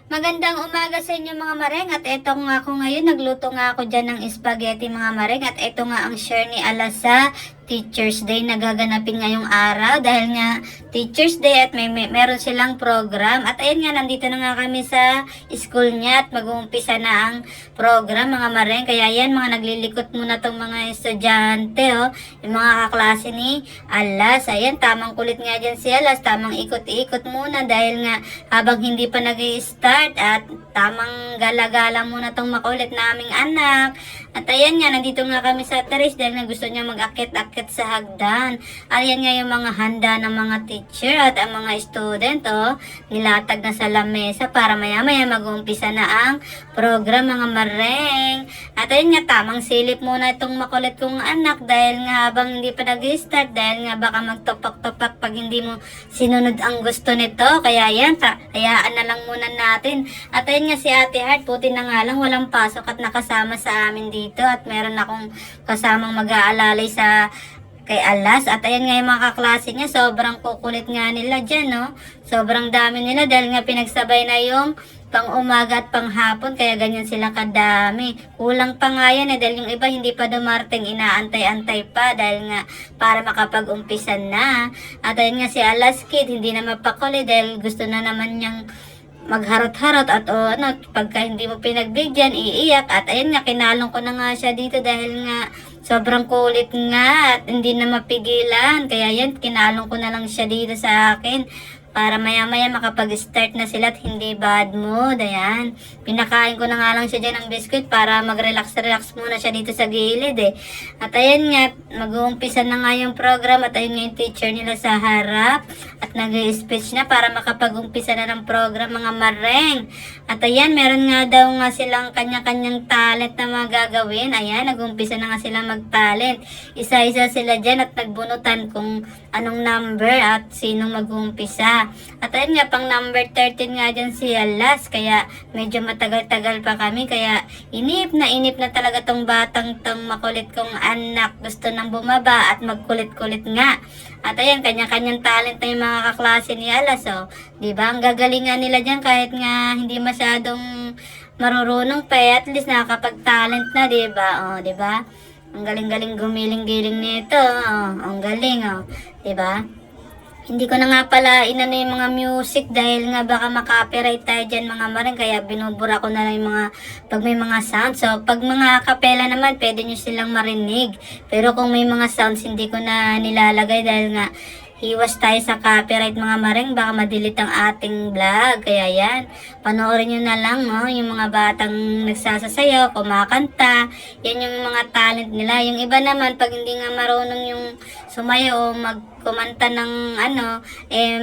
Magandang umaga sa inyo mga mareng at eto nga ako ngayon, nagluto nga ako dyan ng spaghetti mga mareng at eto nga ang share ni Ala sa Teacher's Day na gaganapin ngayong araw dahil nga Teacher's Day at meron silang program at ayun nga nandito na nga kami sa school niya at mag-uumpisa na ang program mga mareng kaya yan mga naglilikot muna tong mga estudyante yung mga kaklase ni Alas. Ayan, tamang kulit nga dyan si Alas, tamang ikot-ikot muna dahil nga habang hindi pa nag-i-start at tamang gala-gala muna tong makulit naming anak. At ayan nga, nandito nga kami sa terrace dahil nga gusto niya mag-akit-akit sa hagdan. Ayan nga yung mga handa ng mga teacher at ang mga student, nilatag na sa lamesa para maya-maya mag-uumpisa na ang program mga mareng. At ayun nga, tamang silip muna itong makulit kong anak dahil nga habang hindi pa nag-start, dahil nga baka magtopak-topak pag hindi mo sinunod ang gusto nito. Kaya yan, hayaan na lang muna natin. At ayun nga si Ate Heart, puti na nga lang walang pasok at nakasama sa amin dito. At meron akong kasamang mag-aalalay sa kay Alas. At ayan nga yung mga kaklase niya, sobrang kukulit nga nila dyan, no? Sobrang dami nila dahil nga pinagsabay na yung pang umaga at pang hapon, kaya ganyan sila kadami. Kulang pa nga yan dahil yung iba hindi pa dumarating, inaantay-antay pa dahil nga para makapag-umpisan na. At ayun nga si Alas Kid, hindi na mapakuli dahil gusto na naman niyang magharot-harot at pagka hindi mo pinagbigyan, iiyak. At ayun nga, kinalong ko na nga siya dito dahil nga sobrang kulit nga at hindi na mapigilan. Kaya yan, kinalong ko na lang siya dito sa akin para maya-maya makapag-start na sila at hindi bad mood. Ayan, pinakain ko na nga lang siya dyan ng biscuit para mag-relax-relax muna siya dito sa gilid At ayan nga, mag-uumpisa na nga yung program at ayun nga yung teacher nila sa harap at nag-speech na para makapag-umpisa na ng program mga mareng. At ayan, meron nga daw nga silang kanya-kanyang talent na mga gagawin. Ayan, nag-uumpisa na nga sila mag-talent. Isa-isa sila dyan at nagbunutan kung anong number at sinong mag-uumpisa. At ayun nga, pang number 13 nga dyan si Alas, kaya medyo matagal-tagal pa kami, kaya inip na talaga tong batang tong makulit kong anak. Gusto nang bumaba at magkulit-kulit nga. At ayan, kanya-kanyang talent na yung mga kaklase ni Alas, diba? Ang gagalingan nila dyan kahit nga hindi masyadong marurunong pa, at least nakakapag-talent na, diba? Diba? Ang galing-galing gumiling-giling nito, ang galing, diba? Hindi ko na nga pala inano yung mga music dahil nga baka makopyright tayo dyan mga mareng, kaya binubura ko na lang yung mga pag may mga sounds. So pag mga kapela naman pwede nyo silang marinig, pero kung may mga sounds hindi ko na nilalagay dahil nga hiwas tayo sa copyright mga mareng, baka madelete ang ating vlog. Kaya yan, panoorin nyo na lang yung mga batang nagsasasayaw, kumakanta, yan yung mga talent nila. Yung iba naman pag hindi nga marunong yung sumayaw o kumanta ng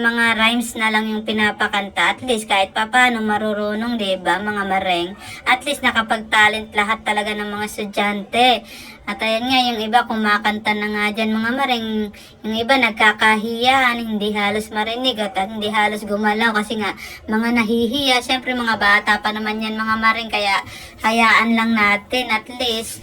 mga rhymes na lang yung pinapakanta. At least kahit papaano marurunong, diba mga mareng? At least nakapag-talent lahat talaga ng mga estudyante. At ayan nga, yung iba kumakanta na nga dyan mga mareng. Yung iba nagkakahiya, hindi halos marinig at hindi halos gumalaw kasi nga mga nahihiya. Siyempre mga bata pa naman yan mga mareng, kaya hayaan lang natin. At least,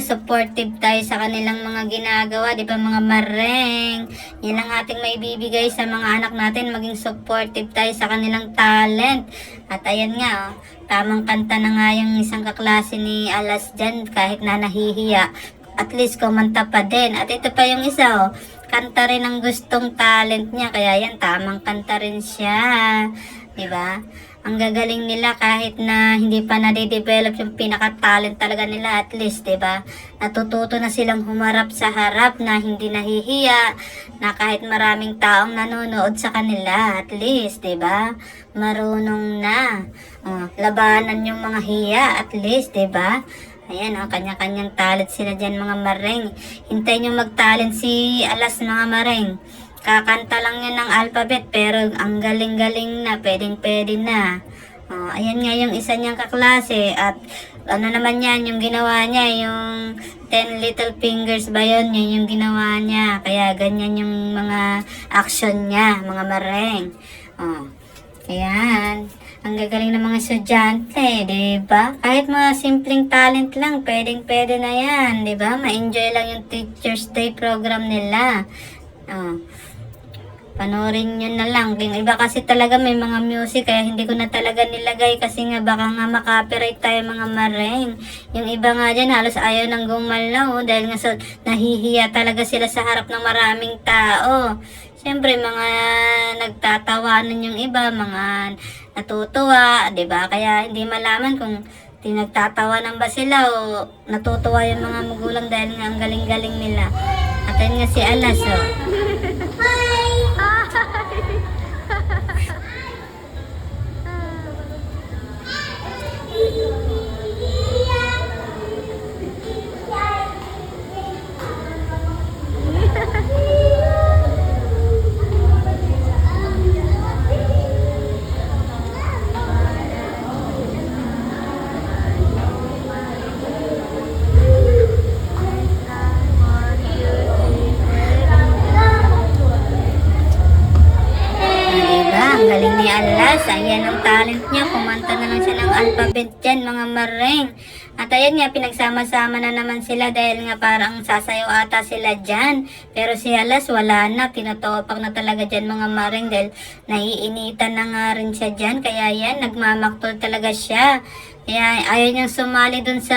supportive tayo sa kanilang mga ginagawa, di ba mga mareng? Yan ang ating may bibigay sa mga anak natin, maging supportive tayo sa kanilang talent. At ayan nga, tamang kanta na nga yung isang kaklase ni Alas dyan kahit na nahihiya. At least kumanta pa din. At ito pa yung isa, kanta rin ang gustong talent niya. Kaya yan, tamang kanta rin siya. Diba? Ang gagaling nila kahit na hindi pa nade-develop yung pinaka-talent talaga nila, at least, diba? Natututo na silang humarap sa harap na hindi nahihiya, na kahit maraming taong nanonood sa kanila, at least, diba? Marunong na. Labanan yung mga hiya, at least, diba? Ayan, kanya-kanyang talent sila dyan mga mareng. Hintayin nyo mag-talent si Alas mga mareng. Kakanta lang yan ng alphabet pero ang galing-galing na, pwedeng-pwede na. Ayan nga yung isa niyang kaklase at naman yan yung ginawa niya, yung 10 little fingers ba yun, yun yung ginawa niya. Kaya ganyan yung mga action niya, mga mareng. Ayan, ang gagaling ng mga estudyante, diba? Kahit mga simpleng talent lang, pwedeng-pwede na yan, diba? Ma-enjoy lang yung Teacher's Day program nila. Panoorin nyo na lang. Yung iba kasi talaga may mga music kaya hindi ko na talaga nilagay kasi nga baka nga makopyright tayo mga mareng. Yung iba nga dyan halos ayaw nang gumalaw dahil nga nahihiya talaga sila sa harap ng maraming tao. Siyempre mga nagtatawanan yung iba, mga natutuwa, 'di ba? Kaya hindi malaman kung nagtatawanan ba sila o natutuwa yung mga magulang dahil nga ang galing-galing nila. At ayun nga si Alas, oh. Ang galing ni Alas. Ayan ang talent niya. Kumanta na lang siya ng alphabet dyan, mga mareng. At ayan nga, pinagsama-sama na naman sila dahil nga parang sasayaw ata sila dyan. Pero si Alas wala na. Tinutopak na talaga dyan, mga mareng, dahil naiinitan na nga rin siya dyan. Kaya yan, nagmamaktol talaga siya. Kaya ayaw niyang sumali dun sa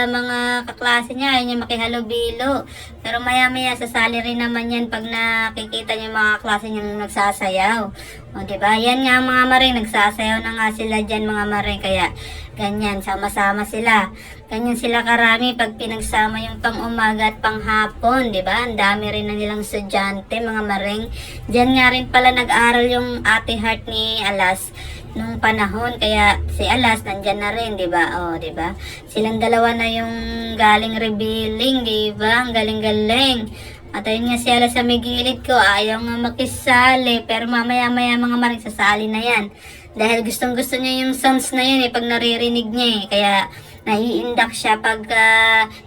mga kaklase niya, ayaw niya makihalubilo. Pero maya-maya sasali rin naman yan pag nakikita niya mga klase niyang nagsasayaw. O diba? Yan nga mga maring, nagsasayaw na nga sila dyan mga maring. Kaya ganyan, sama-sama sila. Ganyan sila karami pag pinagsama yung pang-umaga at pang-hapon, diba? Ang dami rin na nilang estudyante mga maring. Diyan nga rin pala nag-aral yung Ate Heart ni Alas nung panahon, kaya si Alas nandyan na rin, 'di ba? Oh, 'di ba? Silang dalawa na yung galing revealing, 'di ba? Ang galing-galing. At ayun nga si Alas sa may gilid ko, ayaw nga makisali, pero mamaya-maya mga maring sasali na yan. Dahil gustong-gusto niya yung sounds na yun pag naririnig niya kaya naiindak siya pag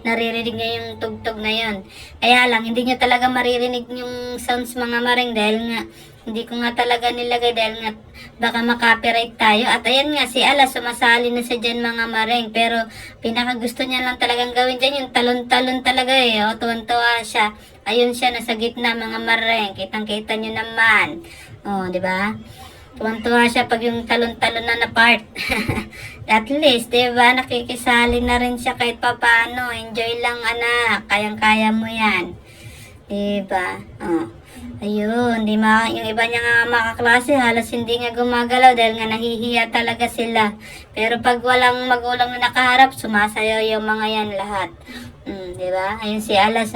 naririnig niya yung tugtog na yun. Kaya lang, hindi niya talaga maririnig yung sounds mga maring dahil nga hindi ko nga talaga nilagay dahil nga baka makopyright tayo. At ayan nga, si Alas sumasali na siya dyan mga mareng. Pero pinaka gusto niya lang talagang gawin dyan yung talon-talon talaga O, tuwan-tuwa siya. Ayun siya, nasa gitna mga mareng. Kitang-kita niyo naman. O, di ba? Tuwan-tuwa siya pag yung talon-talon na part. At least, di ba, nakikisali na rin siya kahit papano. Enjoy lang anak. Kayang-kaya mo yan. Di ba? O. Ayun, yung iba niya nga mga kaklase halos hindi nga gumagalaw dahil nga nahihiya talaga sila. Pero pag walang magulang na nakaharap, sumasayaw yung mga yan lahat. Di ba? Ayun si Alas,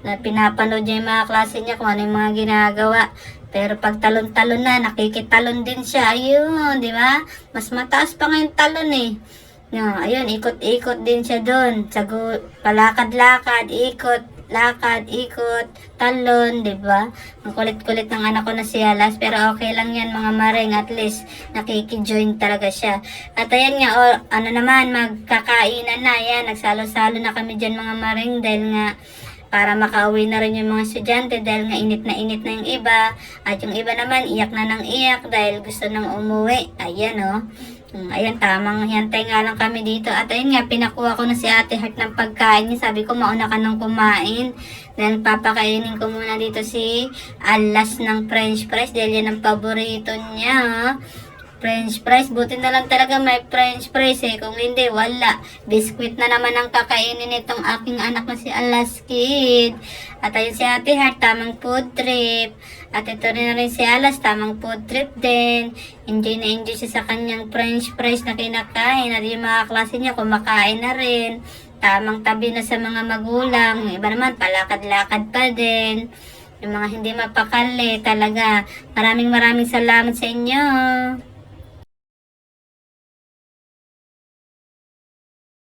na pinapanood niya yung mga klase niya kung ano yung mga ginagawa. Pero pag talon-talon na, nakikitalon din siya. Ayun, di ba? Mas mataas pa nga yung talon ayun, ikot-ikot din siya doon. Palakad-lakad, lakad, ikot, talon, di ba? Ang kulit-kulit ng anak ko na si Alas, pero okay lang yan mga maring, at least nakikijoin talaga siya. At ayan nga, naman, magkakainan na, yan, nagsalo-salo na kami dyan mga maring, dahil nga, para makauwi na rin yung mga estudyante dahil nga init na yung iba, at yung iba naman, iyak na ng iyak dahil gusto nang umuwi. Ayan ayan, tamang hintay nga lang kami dito. At ayun nga, pinakuha ko na si Ate Heart ng pagkain niya. Sabi ko, mauna ka nang kumain. Then, papakainin ko muna dito si Alas ng French fries. Dahil yan ang paborito niya. French fries. Buti na lang talaga may French fries Kung hindi, wala. Biskuit na naman ang kakainin itong aking anak na si Alas Kid. At ayun si Ate Heart, tamang food trip. At ito rin na rin si Alas, tamang food trip din. Enjoy na enjoy siya sa kanyang French fries na kinakain. At yung mga klase niya, kumakain na rin. Tamang tabi na sa mga magulang. Yung iba naman, palakad-lakad pa din. Yung mga hindi mapakali, talaga. Maraming salamat sa inyo.